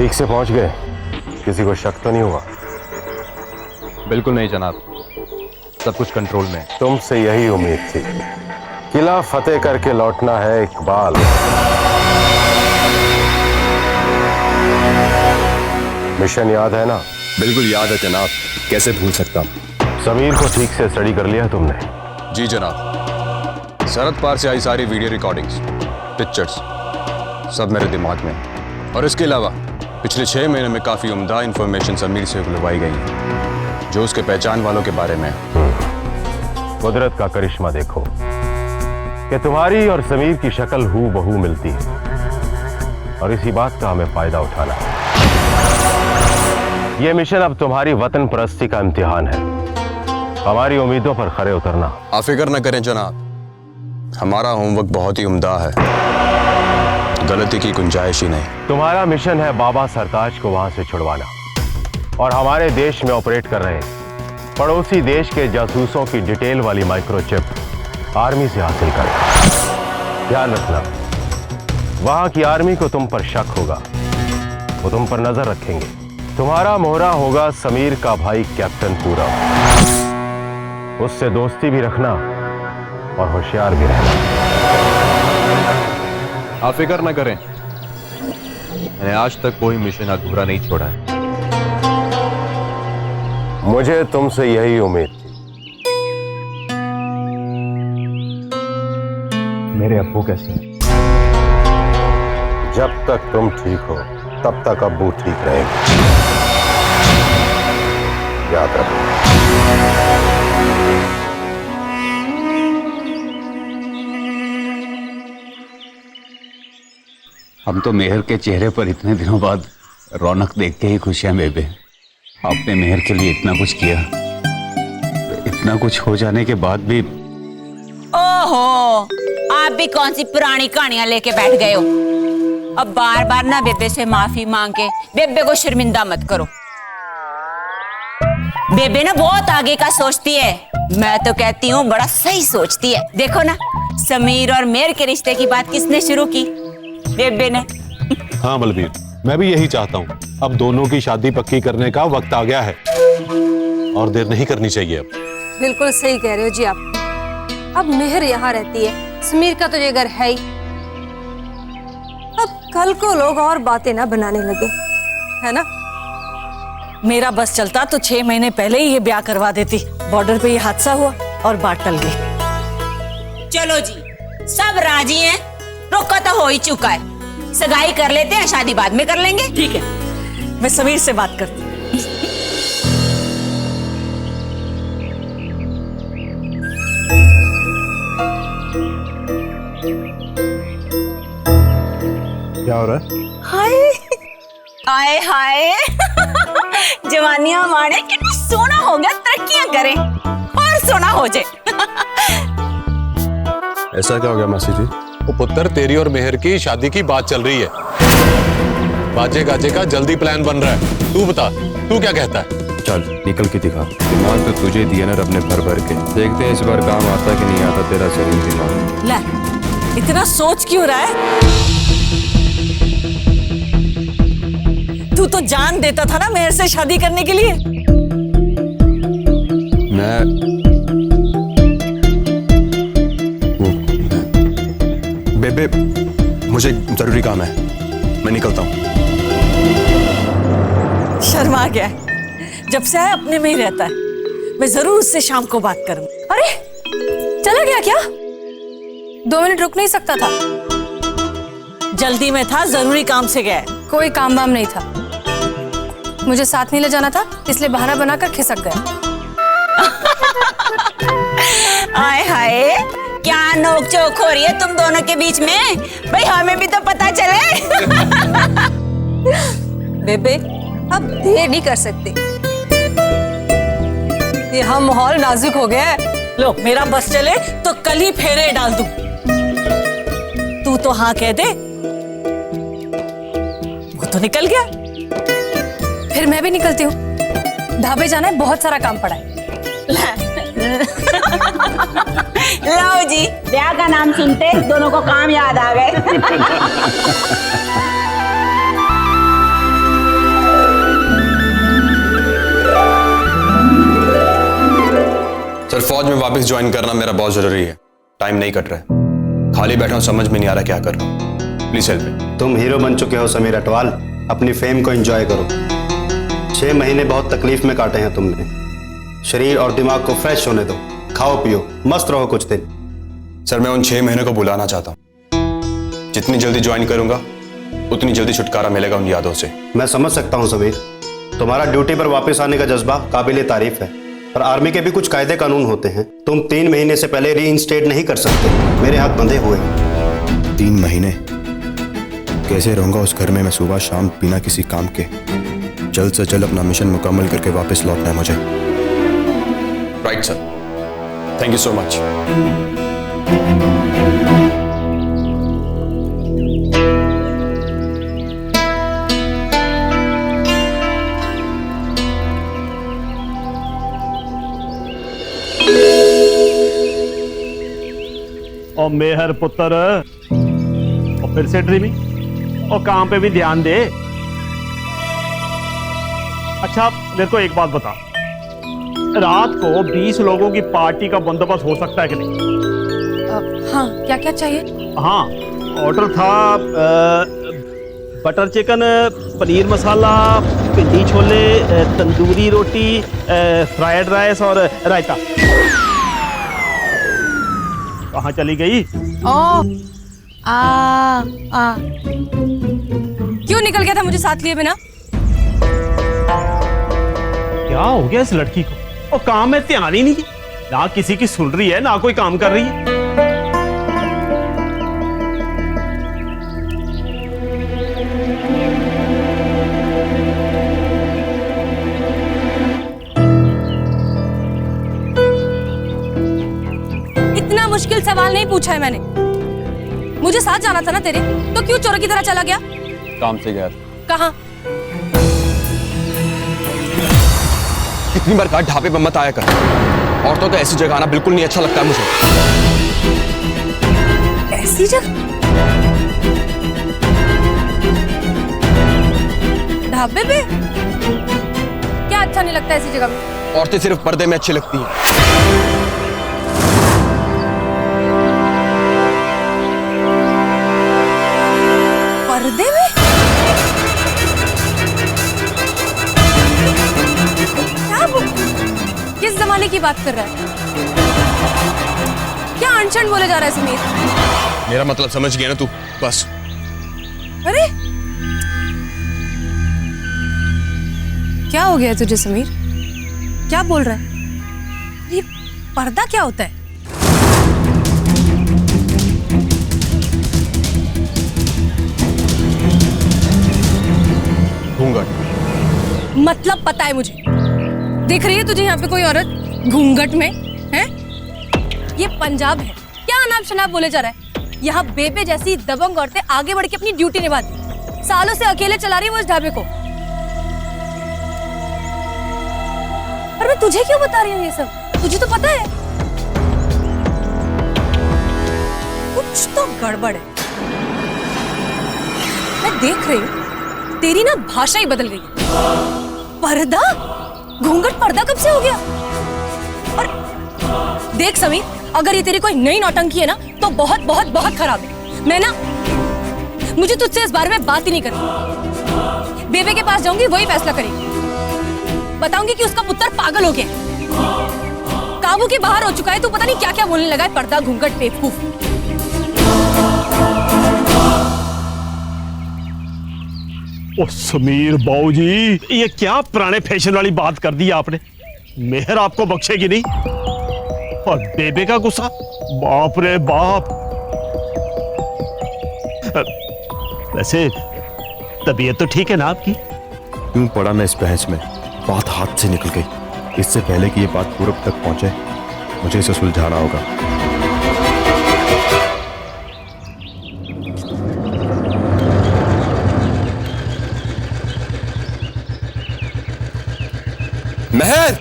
ठीक से पहुंच गए? किसी को शक तो नहीं हुआ? बिल्कुल नहीं जनाब, सब कुछ कंट्रोल में है। तुमसे यही उम्मीद थी। किला फतेह करके लौटना है इकबाल। मिशन याद है ना? बिल्कुल याद है जनाब, कैसे भूल सकता हूँ। समीर को ठीक से स्टडी कर लिया तुमने? जी जनाब, सरहद पार से आई सारी वीडियो रिकॉर्डिंग्स, पिक्चर्स सब मेरे दिमाग में है। और इसके अलावा पिछले 6 महीने में काफ़ी उम्दा इंफॉर्मेशन समीर से उगलवाई गई है, जो उसके पहचान वालों के बारे में है। कुदरत का करिश्मा देखो कि तुम्हारी और समीर की शक्ल हूबहू मिलती है, और इसी बात का हमें फायदा उठाना है। यह मिशन अब तुम्हारी वतन परस्ती का इम्तिहान है, हमारी उम्मीदों पर खरे उतरना। आप फिक्र न करें जनाब, हमारा होमवर्क बहुत ही उम्दा है, गलती की गुंजाइश ही नहीं। तुम्हारा मिशन है बाबा सरताज को वहां से छुड़वाना, और हमारे देश में ऑपरेट कर रहे पड़ोसी देश के जासूसों की डिटेल वाली माइक्रोचिप आर्मी से हासिल करना। ध्यान रखना, वहां की आर्मी को तुम पर शक होगा, वो तुम पर नजर रखेंगे। तुम्हारा मोहरा होगा समीर का भाई कैप्टन पूरब, उससे दोस्ती भी रखना और होशियार भी रहना। आप फिक्र न करें, मैंने आज तक कोई मिशन अधूरा नहीं छोड़ा है। मुझे तुमसे यही उम्मीद थी। मेरे अब्बू कैसे हैं? जब तक तुम ठीक हो तब तक अब्बू ठीक रहेंगे, याद रखो। हम तो मेहर के चेहरे पर इतने दिनों बाद रौनक देख के ही खुश हैं बेबे। आपने मेहर के लिए इतना कुछ किया, इतना कुछ हो जाने के बाद भी। ओहो, आप भी कौन सी पुरानी कहानियां लेके बैठ गए हो? अब बार बार ना बेबे से माफी मांग के बेबे को शर्मिंदा मत करो। बेबे ना बहुत आगे का सोचती है, मैं तो कहती हूँ बड़ा सही सोचती है। देखो ना, समीर और मेहर के रिश्ते की बात किसने शुरू की? बेबे ने। हाँ बलबीर, मैं भी यही चाहता हूँ। अब दोनों की शादी पक्की करने का वक्त आ गया है, और देर नहीं करनी चाहिए अब। बिल्कुल सही कह रहे हो जी आप। अब मेहर यहाँ रहती है, समीर का तो ये घर है ही। अब कल को लोग और बातें ना बनाने लगे, है ना? मेरा बस चलता तो 6 महीने पहले ही ये ब्याह करवा देती। बॉर्डर पे ये हादसा हुआ और बात टल गई। चलो जी, सब राजी हैं, रोका तो हो ही चुका है, सगाई कर लेते हैं, शादी बाद में कर लेंगे। ठीक है, मैं समीर से बात करती हूँ। क्या हो रहा है? हाय हाय हाय जवानियां माने कितना सोना हो गया, तरक्कियां करें और सोना हो जाए। ऐसा क्या हो गया मासी जी? वो पुत्र, तेरी और मेहर की शादी की बात चल रही है। बाजे गाजे का जल्दी प्लान बन रहा है। तू बता, तू क्या कहता है? चल निकल के दिखा, दिमाग तो तुझे दिया ना रब ने भर भर के। देखते हैं इस बार काम आता कि नहीं आता तेरा सही दिमाग। ले, इतना सोच क्यों रहा है? तू तो जान देता था ना मेहर से शादी करने के लिए। बेबे, मुझे जरूरी काम है, मैं निकलता हूँ। शर्मा गया है, जब से आया अपने में ही रहता है। मैं जरूर उससे शाम को बात करूंगी। अरे चला गया क्या? 2 मिनट रुक नहीं सकता था? जल्दी में था, जरूरी काम से गया है। कोई काम वाम नहीं था, मुझे साथ नहीं ले जाना था, इसलिए बहाना बनाकर खिसक गया। हाय हाय, क्या नोक चोक हो रही है तुम दोनों के बीच में? भाई हमें भी तो पता चले। बेबे, अब देर नहीं कर सकते, यहाँ माहौल नाजुक हो गया है। लो, मेरा बस चले तो कल ही फेरे डाल दूं। तू तो हाँ कह दे, वो तो निकल गया। फिर मैं भी निकलती हूँ, ढाबे जाना है, बहुत सारा काम पड़ा है। लो जी, ब्याह का नाम सुनते दोनों को काम याद आ गए। फौज में वापस ज्वाइन करना मेरा बहुत जरूरी है। टाइम नहीं कट रहा है, खाली बैठा हूं, समझ में नहीं आ रहा क्या कर रहा हूं। Please help me. तुम हीरो बन चुके हो समीर अटवाल, अपनी फेम को एंजॉय करो। 6 महीने बहुत तकलीफ में काटे हैं तुमने। शरीर और दिमाग को फ्रेश होने दो, खाओ पियो, मस्त रहो कुछ दिन। सर मैं उन 6 महीनों को बुलाना चाहता हूं। जितनी जल्दी ज्वाइन करूंगा उतनी जल्दी छुटकारा मिलेगा उन यादों से। मैं समझ सकता हूं समीर, तुम्हारा ड्यूटी पर वापस आने का जज्बा काबिले तारीफ है, पर आर्मी के भी कुछ कायदे कानून होते हैं। तुम 3 महीने से पहले रीइंस्टेट नहीं कर सकते, मेरे हाथ बंधे हुए हैं। 3 महीने कैसे रहूंगा उस घर में मैं सुबह शाम बिना किसी काम के? जल्द से जल्द अपना मिशन मुकम्मल करके वापस लौटना है मुझे। Right sir, thank you so much. और मेहर पुत्र, और फिर से ड्रीमिंग, और काम पे भी ध्यान दे। अच्छा मेरे को एक बात बता, रात को 20 लोगों की पार्टी का बंदोबस्त हो सकता है कि नहीं? हाँ, क्या क्या चाहिए? हाँ, ऑर्डर था बटर चिकन, पनीर मसाला, पिंडी छोले, तंदूरी रोटी, फ्राइड राइस और रायता। कहाँ चली गई? क्यों निकल गया था मुझे साथ लिए बिना? क्या हो गया इस लड़की को? और काम में ध्यान ही नहीं, ना किसी की सुन रही है ना कोई काम कर रही है। इतना मुश्किल सवाल नहीं पूछा है मैंने। मुझे साथ जाना था ना तेरे, तो क्यों चोर की तरह चला गया? काम से गया। कहाँ? कितनी बार कहा ढाबे पर मत आया कर। औरतों को ऐसी जगह आना बिल्कुल नहीं अच्छा लगता मुझे। ऐसी जगह? ढाबे पे? क्या अच्छा नहीं लगता ऐसी जगह में? औरतें सिर्फ पर्दे में अच्छी लगती हैं। पर्दे में? किस जमाने की बात कर रहा है? क्या अनशन बोले जा रहा है समीर? मेरा मतलब समझ गया ना तू? बस। अरे क्या हो गया तुझे समीर? क्या बोल रहा है? ये पर्दा क्या होता है? घूंघट। मतलब पता है मुझे। देख रही है तुझे यहाँ पे कोई औरत घूंघट में है? ये पंजाब है, क्या अनाप शनाप बोले जा रहा है? यहाँ बेबे जैसी दबंग औरतें आगे बढ़ के अपनी ड्यूटी निभाती, सालों से अकेले चला रही है वो इस ढाबे को। और मैं तुझे क्यों बता रही हूँ ये सब? तुझे तो पता है कुछ तो गड़बड़ है। मैं देख रही हूँ तेरी ना भाषा ही बदल गई। पर्दा? घूंघट पर्दा कब से हो गया? और देख समीर, अगर ये तेरी कोई नई नौटंकी है ना तो बहुत बहुत बहुत खराब है। मैं ना, मुझे तुझसे इस बारे में बात ही नहीं करनी। बेबे के पास जाऊंगी, वही फैसला करेगी। बताऊंगी कि उसका पुत्र पागल हो गया, काबू के बाहर हो चुका है। तू पता नहीं क्या क्या बोलने लगा है, पर्दा, घूंघट, बेवकूफ। ओ समीर बाबूजी, ये क्या पुराने फैशन वाली बात कर दी आपने? मेहर आपको बख्शेगी नहीं। और बेबे का गुस्सा, बाप रे बाप। वैसे तबीयत तो ठीक है ना आपकी? क्यों पड़ा मैं इस बहस में? बात हाथ से निकल गई। इससे पहले कि ये बात पूरब तक पहुंचे मुझे इसे सुलझाना होगा। महर!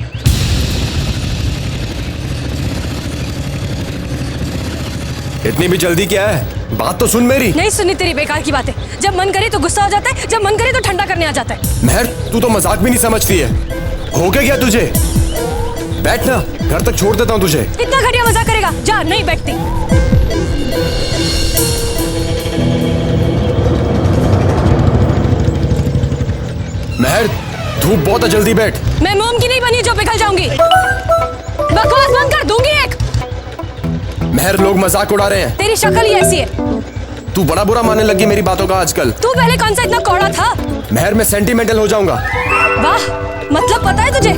इतनी भी जल्दी क्या है? बात तो सुन मेरी। नहीं सुननी तेरी बेकार की बातें। जब मन करे तो गुस्सा हो जाता है, जब मन करे तो ठंडा करने आ जाता है। महर, तू तो मजाक भी नहीं समझती है। हो गया क्या तुझे? बैठ ना। घर तक छोड़ देता हूँ तुझे। इतना घटिया मजाक करेगा? जा, नहीं बैठती। महर, धूप बहुत है, जल्दी बैठ। मैं मोम की नहीं बनी जो पिघल जाऊंगी। बकवास बंद कर, दूंगी एक। महर, लोग मजाक उड़ा रहे हैं। तेरी शक्ल ही ऐसी है। तू बड़ा बुरा मानने लगी मेरी बातों का आजकल। तू पहले कौन सा इतना कौड़ा था? महर, मैं सेंटिमेंटल हो जाऊंगा। वाह, मतलब पता है तुझे?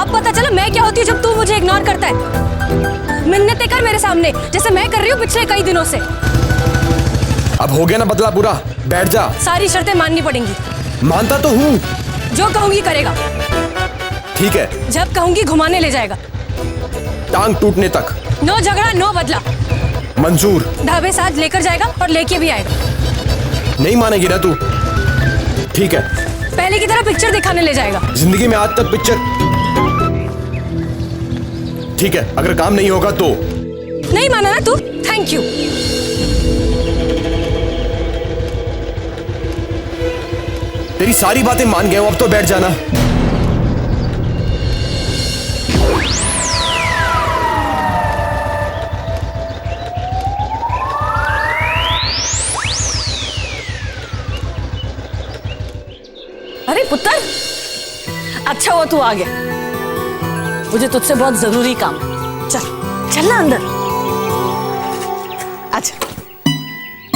अब पता चला मैं क्या होती हूँ जब तू मुझे इग्नोर करता है। मिन्नतें कर मेरे सामने, जैसे मैं कर रही हूँ पिछले कई दिनों से। अब हो गया ना बदला पूरा, बैठ जा। सारी शर्तें माननी पड़ेंगी। मानता तो हूँ। जो कहूंगी करेगा। ठीक है। जब कहूंगी घुमाने ले जाएगा, टांग टूटने तक। नो झगड़ा, नो बदला। मंजूर। ढाबे से आज लेकर जाएगा और लेके भी आएगा। नहीं मानेगी ना तू? ठीक है। पहले की तरह पिक्चर दिखाने ले जाएगा। जिंदगी में आज तक पिक्चर। ठीक है, अगर काम नहीं होगा तो। नहीं माना ना तू? Thank you. तेरी सारी बातें मान गया हूं, अब तो बैठ जाना। अरे पुत्र, अच्छा हुआ तू आ गया। मुझे तुझसे बहुत जरूरी काम है। चल चल ना अंदर। अच्छा,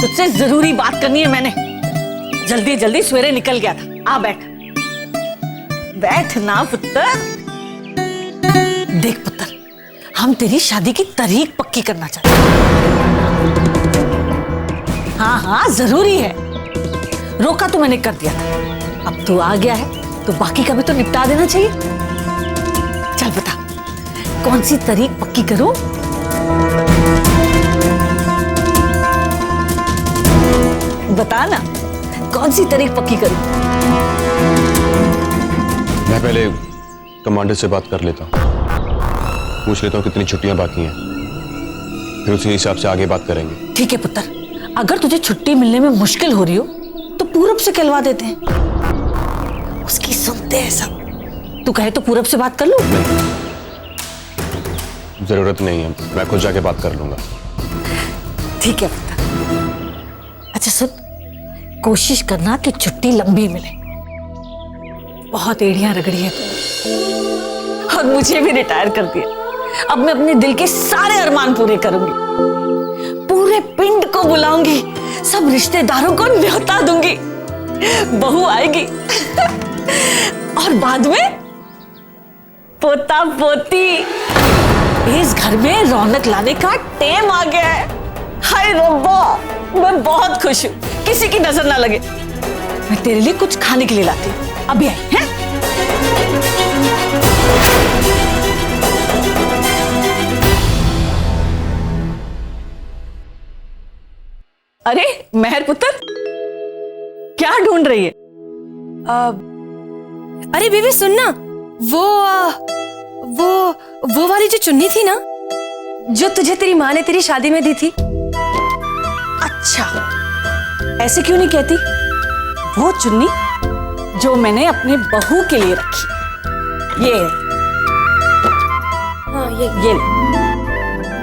तुझसे जरूरी बात करनी है मैंने। जल्दी जल्दी सवेरे निकल गया था। आ बैठ। बैठ ना पुत्र। देख पुत्र, हम तेरी शादी की तारीख पक्की करना चाहते हैं। हाँ हाँ, जरूरी है। रोका तो मैंने कर दिया था, अब तू आ गया है तो बाकी का भी तो निपटा देना चाहिए। चल बता, कौन सी तारीख पक्की करूं? बता ना, कौन सी तारीख पक्की करूं? मैं पहले कमांडर से बात कर लेता हूँ, पूछ लेता हूँ कितनी छुट्टियां बाकी हैं, फिर उसी हिसाब से आगे बात करेंगे। ठीक है पुत्र, अगर तुझे छुट्टी मिलने में मुश्किल हो रही हो तो पूरब से कहलवा देते हैं, उसकी सुनते हैं सब। तू कहे तो पूरब से बात कर लूं? जरूरत नहीं है, मैं खुद जाके बात कर लूंगा। ठीक है पुत्र। अच्छा सुन, कोशिश करना कि छुट्टी लंबी मिले। बहुत एड़ियां रगड़ी है तूने, और मुझे भी रिटायर कर दिया। अब मैं अपने दिल के सारे अरमान पूरे करूंगी, पूरे पिंड को बुलाऊंगी, सब रिश्तेदारों को न्योता दूंगी, बहू आएगी और बाद में पोता पोती। इस घर में रौनक लाने का टाइम आ गया है। हाय रब्बा, मैं बहुत खुश हूँ। किसी की नजर ना लगे। मैं तेरे लिए कुछ खाने के लिए लाती हूँ, अभी आई है? अरे मेहर पुत्र, क्या ढूंढ रही है? अरे बेबी सुनना, वो वाली जो चुन्नी थी ना, जो तुझे तेरी माँ ने तेरी शादी में दी थी। अच्छा, ऐसे क्यों नहीं कहती? वो चुन्नी जो मैंने अपने बहू के लिए रखी, ये। हाँ ये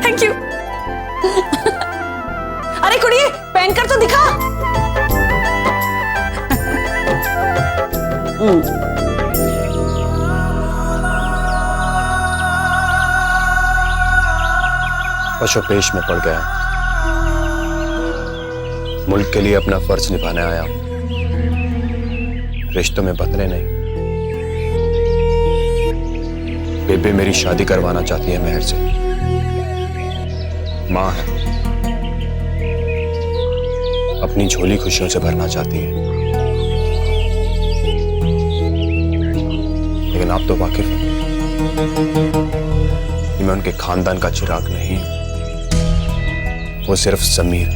थैंक यू। अरे कुड़िए, पहनकर तो दिखा। पशुपेश में पड़ गया, मुल्क के लिए अपना फर्ज निभाने आया, रिश्तों में बदले नहीं। बेबे मेरी शादी करवाना चाहती है मेहर से, माँ है, अपनी झोली खुशियों से भरना चाहती है, लेकिन आप तो वाकिफ हैं कि मैं उनके खानदान का चिराग नहीं हूं, वो सिर्फ समीर।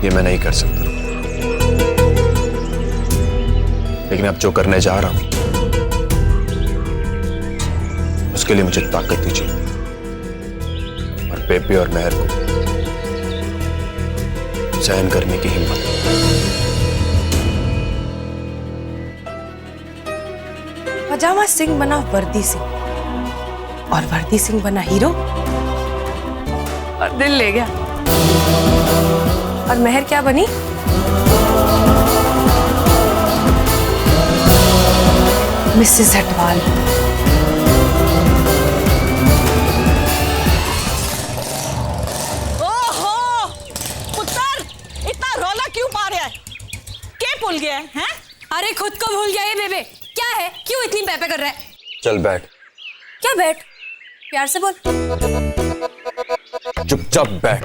ये मैं नहीं कर सकता, लेकिन अब जो करने जा रहा हूं उसके लिए मुझे ताकत दीजिए और बेबे और मेहर को सहन करने की हिम्मत। पजामा सिंह बना वर्दी सिंह और वर्दी सिंह बना हीरो और दिल ले गया। और मेहर क्या बनी? मिसेस अटवाल। ओहो पुत्र, इतना रौला क्यों पा रहा है? क्या भूल गया है हैं? अरे खुद को भूल गया ये बेबे। क्या है, क्यों इतनी पैपे कर रहा है? चल बैठ। क्या बैठ? प्यार से बोल। चुपचाप बैठ।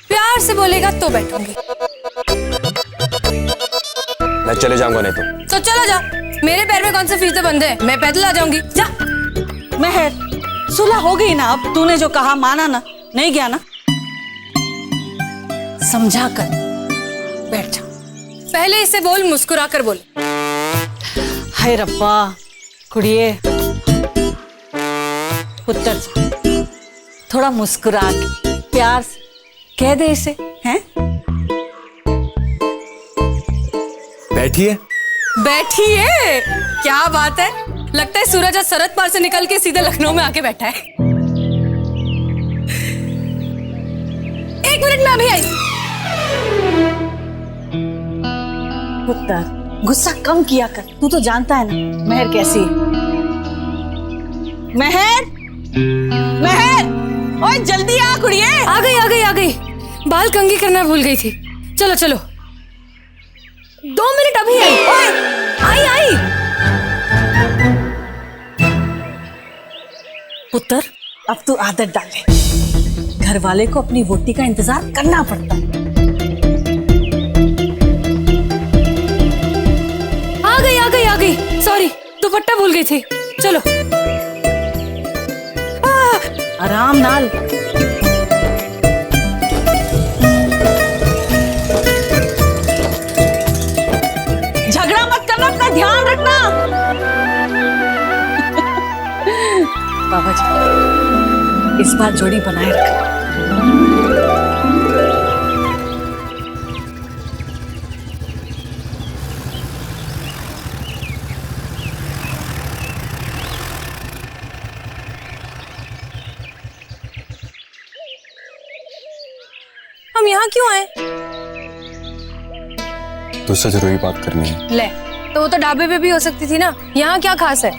प्यार से बोलेगा तो बैठूंगी। मैं चले जाऊंगा नहीं तो चला जा। मेरे पैर में कौन से फीते बंधे हैं? मैं पैदल आ जाऊंगी। जा। मेहर, सुलह हो गई ना? अब तूने जो कहा माना ना? नहीं गया ना? समझा कर बैठ जा। पहले इसे बोल, मुस्कुरा कर बोल। हाय रब्बा कुड़िए, पुत्र जा, थोड़ा मुस्कुरा के प्यार से कह दे इसे, हैं? बैठिए। बैठिए। क्या बात है, लगता है सूरज आज सरहद पार से निकल के सीधे लखनऊ में आके बैठा है। 1 मिनट में अभी आई। पुत्र गुस्सा कम किया कर, तू तो जानता है ना मेहर कैसी है। मेहर, मेहर, ओए जल्दी आ कुड़िए। आ गई आ गई आ गई। बाल कंघी करना भूल गई थी। चलो चलो। 2 मिनट अभी आई। ओए आई आई। पुत्र अब तू आदत डाल ले, घर वाले को अपनी वोटी का इंतजार करना पड़ता है। आ गई। सॉरी, दुपट्टा भूल गई थी। चलो। आराम नाल। झगड़ा मत करना, अपना ध्यान रखना। बाबा जी इस बार जोड़ी बनाए रखना। हम यहाँ क्यों आए? तुझसे जरूरी बात करनी है। ले, तो वो तो ढाबे पे भी हो सकती थी ना। यहाँ क्या खास है?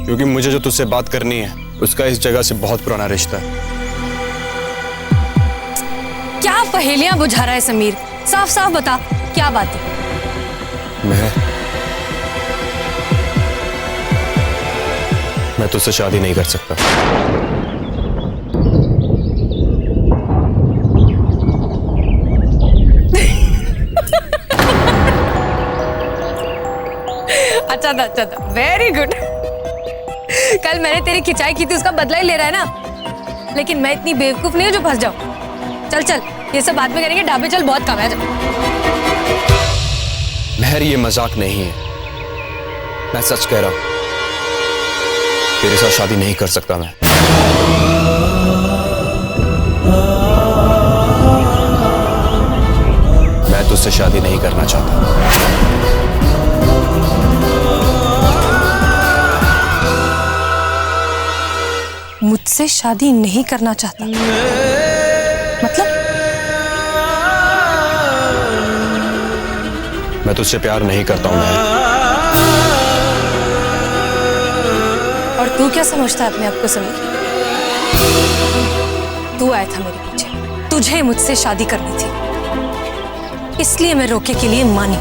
क्योंकि मुझे जो तुझसे बात करनी है उसका इस जगह से बहुत पुराना रिश्ता है। क्या पहेलियां बुझा रहा है समीर? साफ साफ बता, क्या बात है? मैं तुझसे शादी नहीं कर सकता। अच्छा था, वेरी गुड। कल मैंने तेरी खिंचाई की थी, उसका बदला ही ले रहा है ना। लेकिन मैं इतनी बेवकूफ नहीं हूं जो फंस जाऊं। चल चल, ये सब बाद में करेंगे। ढाबे चल, बहुत कम है। मेहर, ये मजाक नहीं है, मैं सच कह रहा हूं। तेरे साथ शादी नहीं कर सकता मैं। मैं तुझसे शादी नहीं करना चाहता। मुझसे शादी नहीं करना चाहता मतलब? मैं तुझसे प्यार नहीं करता हूं मैं। और तू क्या समझता है अपने आप को समीर? तू आया था मेरे पीछे, तुझे मुझसे शादी करनी थी, इसलिए मैं रोके के लिए मानी।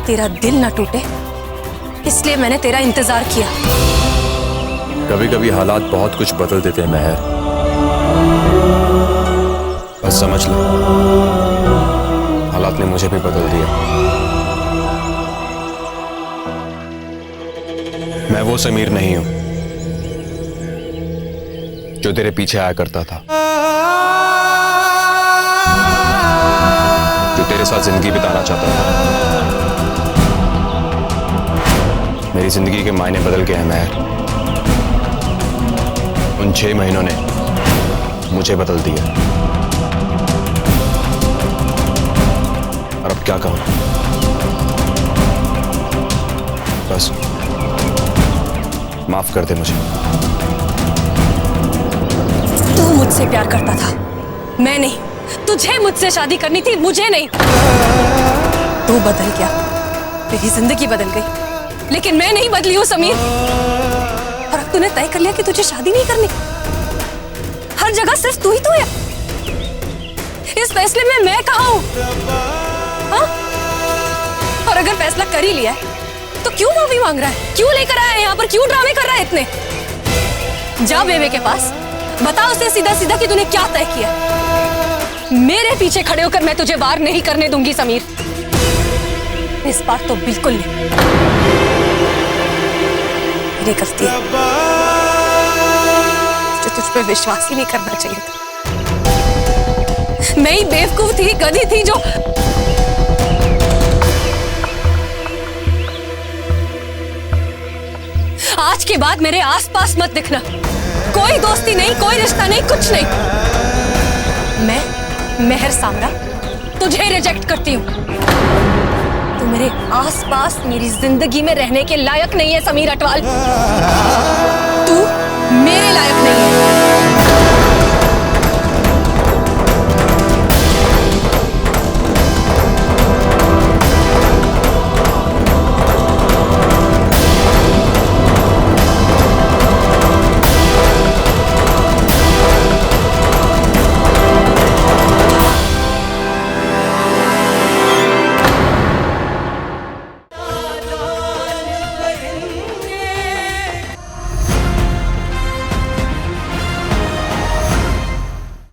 तेरा दिल ना टूटे इसलिए मैंने तेरा इंतजार किया। कभी कभी हालात बहुत कुछ बदल देते हैं मेहर, बस समझ लो हालात ने मुझे भी बदल दिया। मैं वो समीर नहीं हूं जो तेरे पीछे आया करता था, जो तेरे साथ जिंदगी बिताना चाहता था। मेरी जिंदगी के मायने बदल गए हैं मेहर। उन 6 महीनों ने मुझे बदल दिया। क्या कहा? बस माफ कर दे मुझे। तू मुझसे प्यार करता था, मैं नहीं। तुझे मुझसे शादी करनी थी, मुझे नहीं। तू बदल गया, तेरी जिंदगी बदल गई, लेकिन मैं नहीं बदली हूं समीर। और अब तूने तय कर लिया कि तुझे शादी नहीं करनी। हर जगह सिर्फ तू ही तू है। इस फैसले में मैं कहां हूं? हाँ? और अगर फैसला कर ही लिया है तो क्यों माफी मांग रहा है? क्यों लेकर आया है यहाँ पर? क्यों ड्रामे कर रहा है इतने? जा बेबे के पास, बता उसे सीधा सीधा कि तूने क्या तय किया। मेरे पीछे खड़े होकर मैं तुझे वार नहीं करने दूंगी समीर, इस बार तो बिल्कुल नहीं। मेरी गलती है, मुझे तुझ पे विश्वास ही नहीं करना चाहिए था। मैं ही बेवकूफ थी, गधी थी जो आज के बाद मेरे आसपास मत दिखना। कोई दोस्ती नहीं, कोई रिश्ता नहीं, कुछ नहीं। मैं मेहर सामरा तुझे रिजेक्ट करती हूँ। तू मेरे आसपास मेरी जिंदगी में रहने के लायक नहीं है समीर अटवाल। तू मेरे लायक नहीं है।